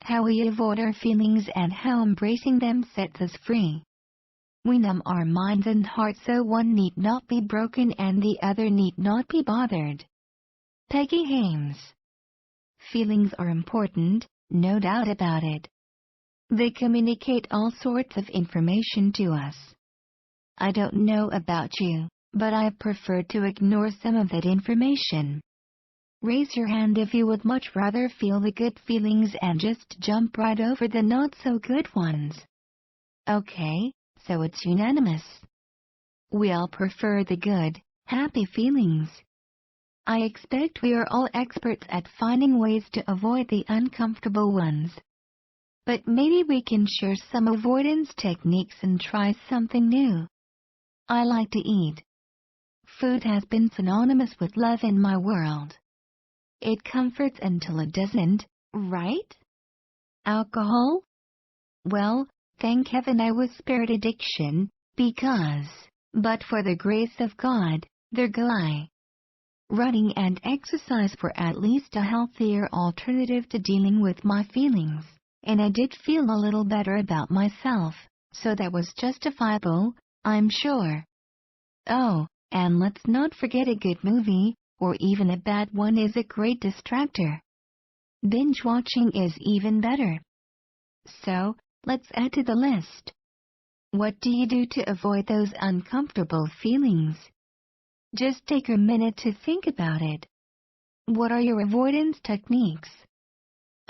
how we avoid our feelings and how embracing them sets us free. We numb our minds and hearts so one need not be broken and the other need not be bothered. Peggy Hames. Feelings are important, no doubt about it. They communicate all sorts of information to us. I don't know about you, but I prefer to ignore some of that information. Raise your hand if you would much rather feel the good feelings and just jump right over the not-so-good ones. Okay, so it's unanimous. We all prefer the good, happy feelings. I expect we are all experts at finding ways to avoid the uncomfortable ones. But maybe we can share some avoidance techniques and try something new. I like to eat. Food has been synonymous with love in my world. It comforts until it doesn't, right? Alcohol? Well, thank heaven I was spared addiction, because, but for the grace of God, there go I. Running and exercise were at least a healthier alternative to dealing with my feelings, and I did feel a little better about myself, so that was justifiable, I'm sure. Oh, and let's not forget a good movie, or even a bad one is a great distractor. Binge watching is even better. So, let's add to the list. What do you do to avoid those uncomfortable feelings? Just take a minute to think about it. What are your avoidance techniques?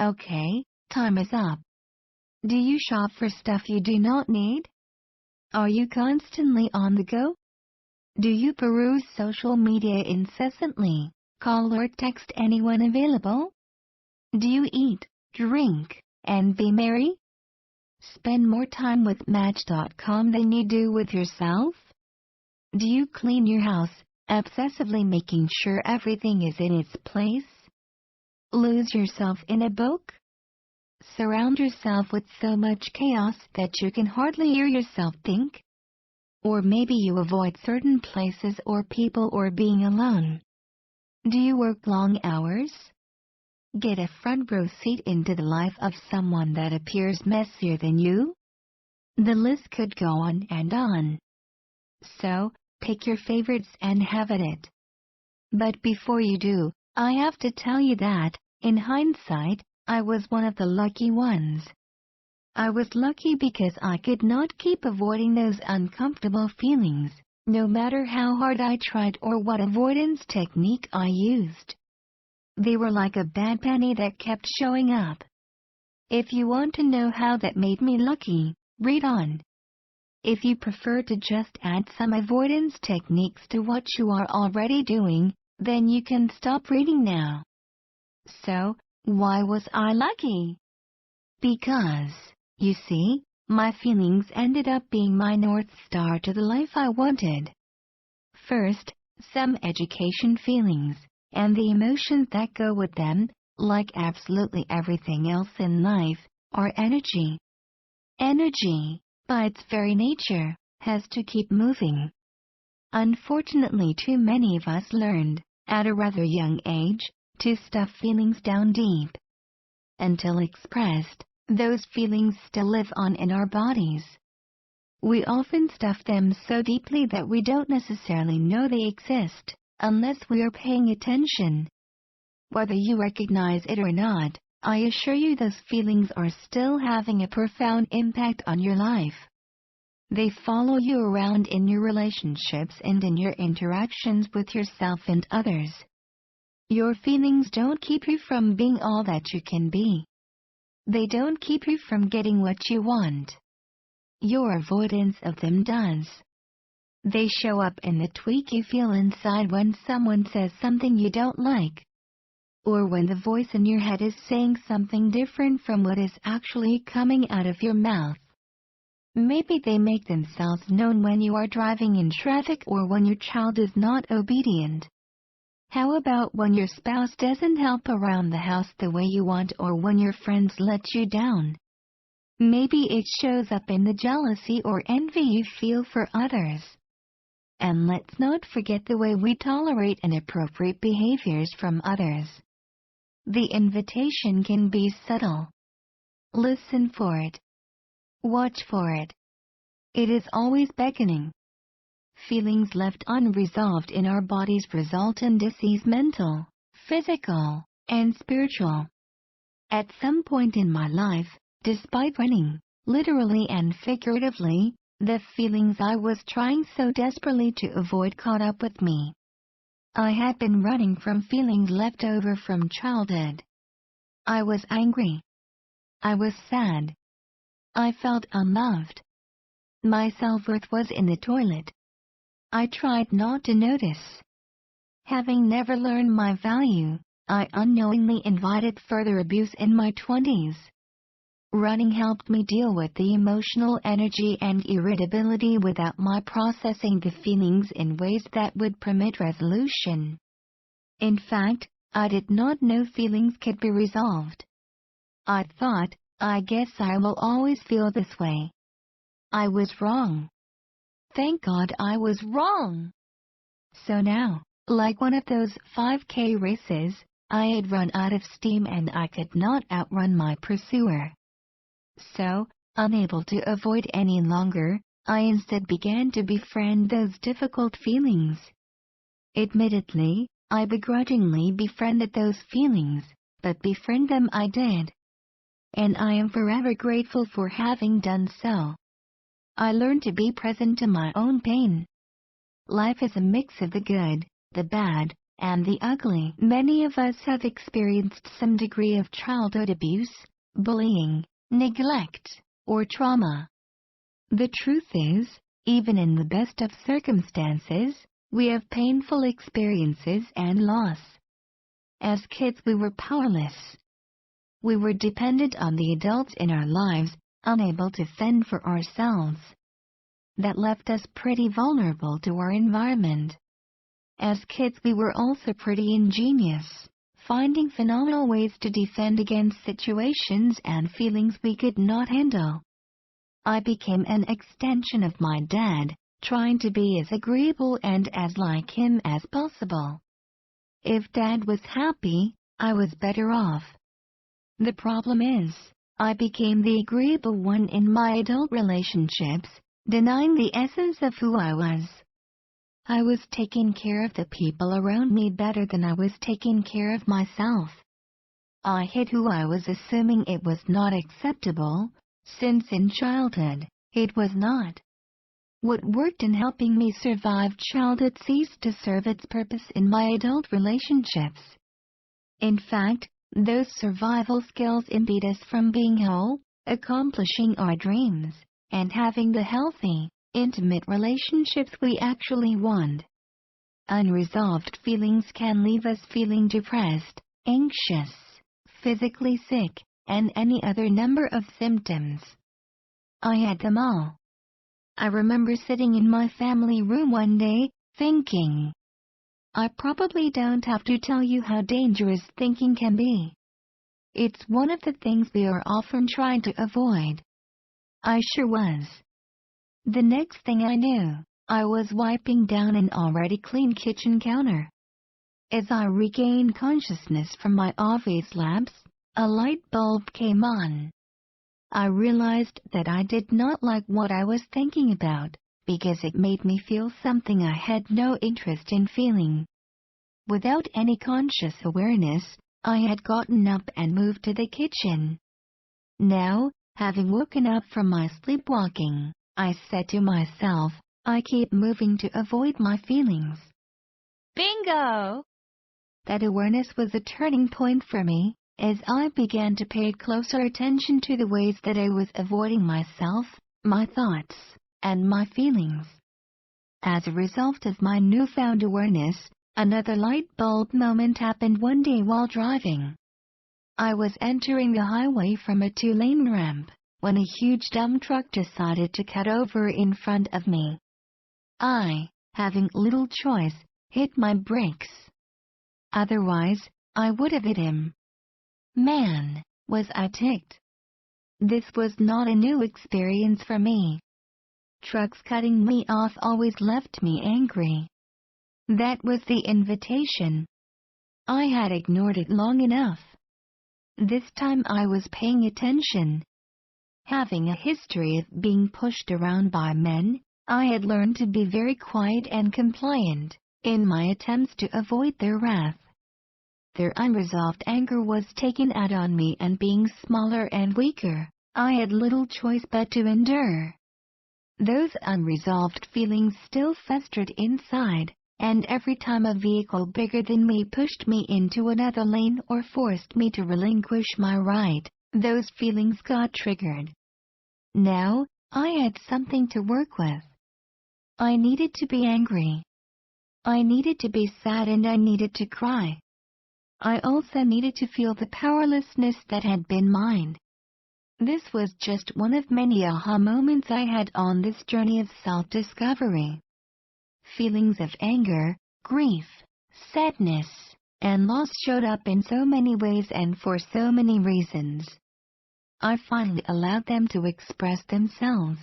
Okay, time is up. Do you shop for stuff you do not need? Are you constantly on the go? Do you peruse social media incessantly, call or text anyone available? Do you eat, drink, and be merry? Spend more time with Match.com than you do with yourself? Do you clean your house, obsessively making sure everything is in its place? Lose yourself in a book? Surround yourself with so much chaos that you can hardly hear yourself think? Or maybe you avoid certain places or people or being alone. Do you work long hours? Get a front row seat into the life of someone that appears messier than you? The list could go on and on. So, pick your favorites and have at it. But before you do, I have to tell you that, in hindsight, I was one of the lucky ones. I was lucky because I could not keep avoiding those uncomfortable feelings, no matter how hard I tried or what avoidance technique I used. They were like a bad penny that kept showing up. If you want to know how that made me lucky, read on. If you prefer to just add some avoidance techniques to what you are already doing, then you can stop reading now. So, why was I lucky? Because, you see, my feelings ended up being my North Star to the life I wanted. First, some education feelings, and the emotions that go with them, like absolutely everything else in life, are energy. Energy, by its very nature, has to keep moving. Unfortunately, too many of us learned, at a rather young age, to stuff feelings down deep. Until expressed, those feelings still live on in our bodies. We often stuff them so deeply that we don't necessarily know they exist, unless we are paying attention. Whether you recognize it or not, I assure you those feelings are still having a profound impact on your life. They follow you around in your relationships and in your interactions with yourself and others. Your feelings don't keep you from being all that you can be. They don't keep you from getting what you want. Your avoidance of them does. They show up in the tweak you feel inside when someone says something you don't like. Or when the voice in your head is saying something different from what is actually coming out of your mouth. Maybe they make themselves known when you are driving in traffic or when your child is not obedient. How about when your spouse doesn't help around the house the way you want or when your friends let you down? Maybe it shows up in the jealousy or envy you feel for others. And let's not forget the way we tolerate inappropriate behaviors from others. The invitation can be subtle. Listen for it. Watch for it. It is always beckoning. Feelings left unresolved in our bodies result in disease, mental, physical, and spiritual. At some point in my life, despite running, literally and figuratively, the feelings I was trying so desperately to avoid caught up with me. I had been running from feelings left over from childhood. I was angry. I was sad. I felt unloved. My self-worth was in the toilet. I tried not to notice. Having never learned my value, I unknowingly invited further abuse in my 20s. Running helped me deal with the emotional energy and irritability without my processing the feelings in ways that would permit resolution. In fact, I did not know feelings could be resolved. I thought, I guess I will always feel this way. I was wrong. Thank God I was wrong. So now, like one of those 5K races, I had run out of steam and I could not outrun my pursuer. So, unable to avoid any longer, I instead began to befriend those difficult feelings. Admittedly, I begrudgingly befriended those feelings, but befriend them I did. And I am forever grateful for having done so. I learned to be present to my own pain. Life is a mix of the good, the bad, and the ugly. Many of us have experienced some degree of childhood abuse, bullying, neglect, or trauma. The truth is, even in the best of circumstances, we have painful experiences and loss. As kids we were powerless. We were dependent on the adults in our lives, unable to fend for ourselves. That left us pretty vulnerable to our environment. As kids we were also pretty ingenious, finding phenomenal ways to defend against situations and feelings we could not handle. I became an extension of my dad, trying to be as agreeable and as like him as possible. If Dad was happy, I was better off. The problem is, I became the agreeable one in my adult relationships, denying the essence of who I was. I was taking care of the people around me better than I was taking care of myself. I hid who I was, assuming it was not acceptable, since in childhood, it was not. What worked in helping me survive childhood ceased to serve its purpose in my adult relationships. In fact, those survival skills impede us from being whole, accomplishing our dreams, and having the healthy, intimate relationships we actually want. Unresolved feelings can leave us feeling depressed, anxious, physically sick, and any other number of symptoms. I had them all. I remember sitting in my family room one day, thinking. I probably don't have to tell you how dangerous thinking can be. It's one of the things we are often trying to avoid. I sure was. The next thing I knew, I was wiping down an already clean kitchen counter. As I regained consciousness from my obvious lapse, a light bulb came on. I realized that I did not like what I was thinking about, because it made me feel something I had no interest in feeling. Without any conscious awareness, I had gotten up and moved to the kitchen. Now, having woken up from my sleepwalking, I said to myself, I keep moving to avoid my feelings. Bingo! That awareness was a turning point for me, as I began to pay closer attention to the ways that I was avoiding myself, my thoughts, and my feelings. As a result of my newfound awareness, another light bulb moment happened one day while driving. I was entering the highway from a 2-lane ramp, when a huge dump truck decided to cut over in front of me. I, having little choice, hit my brakes. Otherwise, I would have hit him. Man, was I ticked. This was not a new experience for me. Trucks cutting me off always left me angry. That was the invitation. I had ignored it long enough. This time I was paying attention. Having a history of being pushed around by men, I had learned to be very quiet and compliant in my attempts to avoid their wrath. Their unresolved anger was taken out on me, and being smaller and weaker, I had little choice but to endure. Those unresolved feelings still festered inside, and every time a vehicle bigger than me pushed me into another lane or forced me to relinquish my right, those feelings got triggered. Now, I had something to work with. I needed to be angry. I needed to be sad, and I needed to cry. I also needed to feel the powerlessness that had been mine. This was just one of many aha moments I had on this journey of self-discovery. Feelings of anger, grief, sadness, and loss showed up in so many ways and for so many reasons. I finally allowed them to express themselves.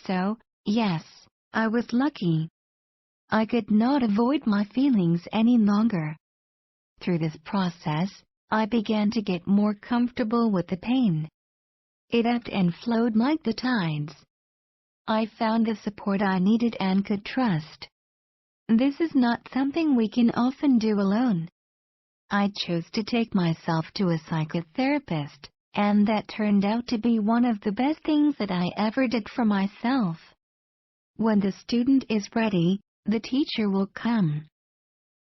So, yes, I was lucky. I could not avoid my feelings any longer. Through this process, I began to get more comfortable with the pain. It ebbed and flowed like the tides. I found the support I needed and could trust. This is not something we can often do alone. I chose to take myself to a psychotherapist, and that turned out to be one of the best things that I ever did for myself. When the student is ready, the teacher will come.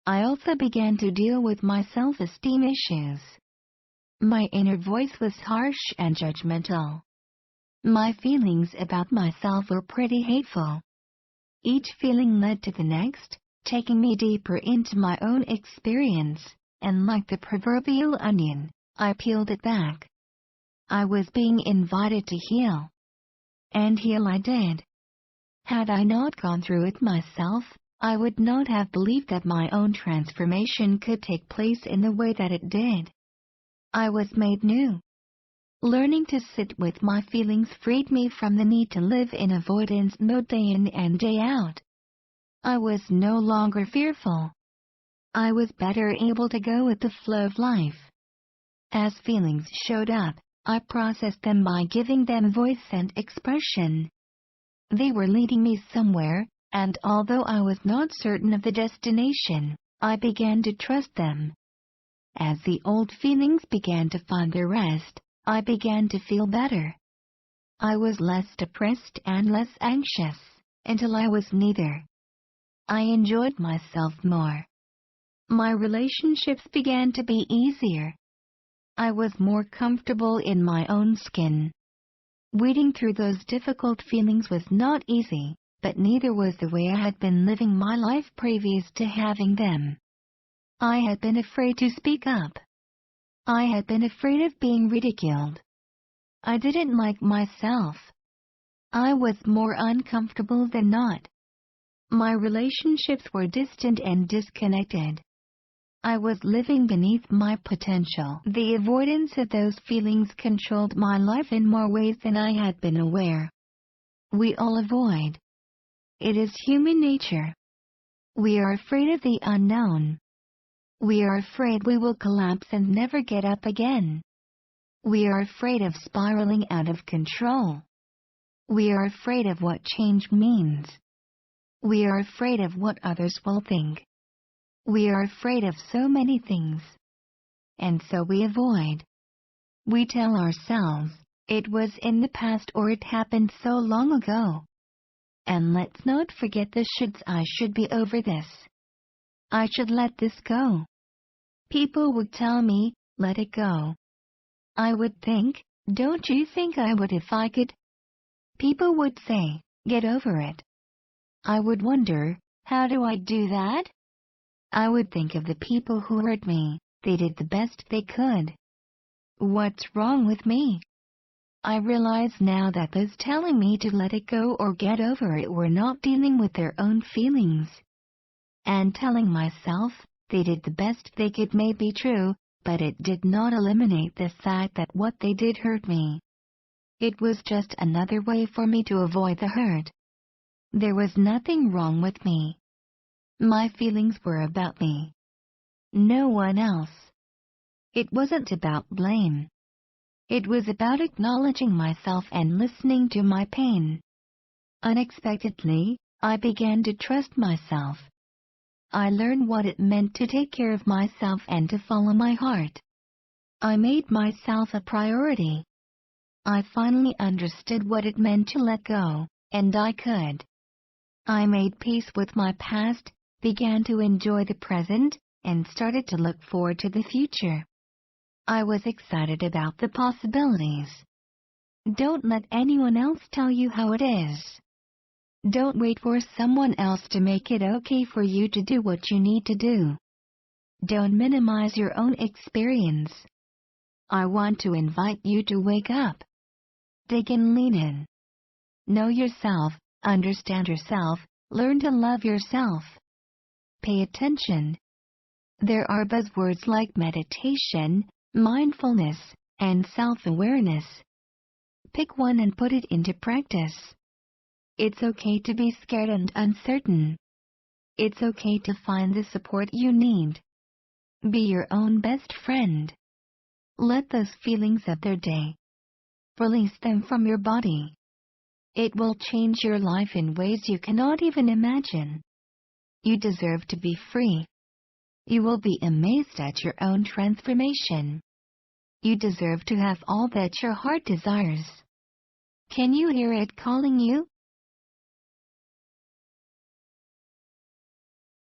I also began to deal with my self-esteem issues. My inner voice was harsh and judgmental. My feelings about myself were pretty hateful. Each feeling led to the next, taking me deeper into my own experience, and like the proverbial onion, I peeled it back. I was being invited to heal. And heal I did. Had I not gone through it myself, I would not have believed that my own transformation could take place in the way that it did. I was made new. Learning to sit with my feelings freed me from the need to live in avoidance mode day in and day out. I was no longer fearful. I was better able to go with the flow of life. As feelings showed up, I processed them by giving them voice and expression. They were leading me somewhere, and although I was not certain of the destination, I began to trust them. As the old feelings began to find their rest, I began to feel better. I was less depressed and less anxious, until I was neither. I enjoyed myself more. My relationships began to be easier. I was more comfortable in my own skin. Weeding through those difficult feelings was not easy, but neither was the way I had been living my life previous to having them. I had been afraid to speak up. I had been afraid of being ridiculed. I didn't like myself. I was more uncomfortable than not. My relationships were distant and disconnected. I was living beneath my potential. The avoidance of those feelings controlled my life in more ways than I had been aware. We all avoid. It is human nature. We are afraid of the unknown. We are afraid we will collapse and never get up again. We are afraid of spiraling out of control. We are afraid of what change means. We are afraid of what others will think. We are afraid of so many things. And so we avoid. We tell ourselves, it was in the past or it happened so long ago. And let's not forget the shoulds. I should be over this. I should let this go. People would tell me, let it go. I would think, don't you think I would if I could? People would say, get over it. I would wonder, how do I do that? I would think of the people who hurt me. They did the best they could. What's wrong with me? I realize now that those telling me to let it go or get over it were not dealing with their own feelings. And telling myself, they did the best they could may be true, but it did not eliminate the fact that what they did hurt me. It was just another way for me to avoid the hurt. There was nothing wrong with me. My feelings were about me. No one else. It wasn't about blame. It was about acknowledging myself and listening to my pain. Unexpectedly, I began to trust myself. I learned what it meant to take care of myself and to follow my heart. I made myself a priority. I finally understood what it meant to let go, and I could. I made peace with my past, began to enjoy the present, and started to look forward to the future. I was excited about the possibilities. Don't let anyone else tell you how it is. Don't wait for someone else to make it okay for you to do what you need to do. Don't minimize your own experience. I want to invite you to wake up. Dig and lean in. Know yourself, understand yourself, learn to love yourself. Pay attention. There are buzzwords like meditation, mindfulness, and self-awareness. Pick one and put it into practice. It's okay to be scared and uncertain. It's okay to find the support you need. Be your own best friend. Let those feelings of their day. Release them from your body. It will change your life in ways you cannot even imagine. You deserve to be free. You will be amazed at your own transformation. You deserve to have all that your heart desires. Can you hear it calling you?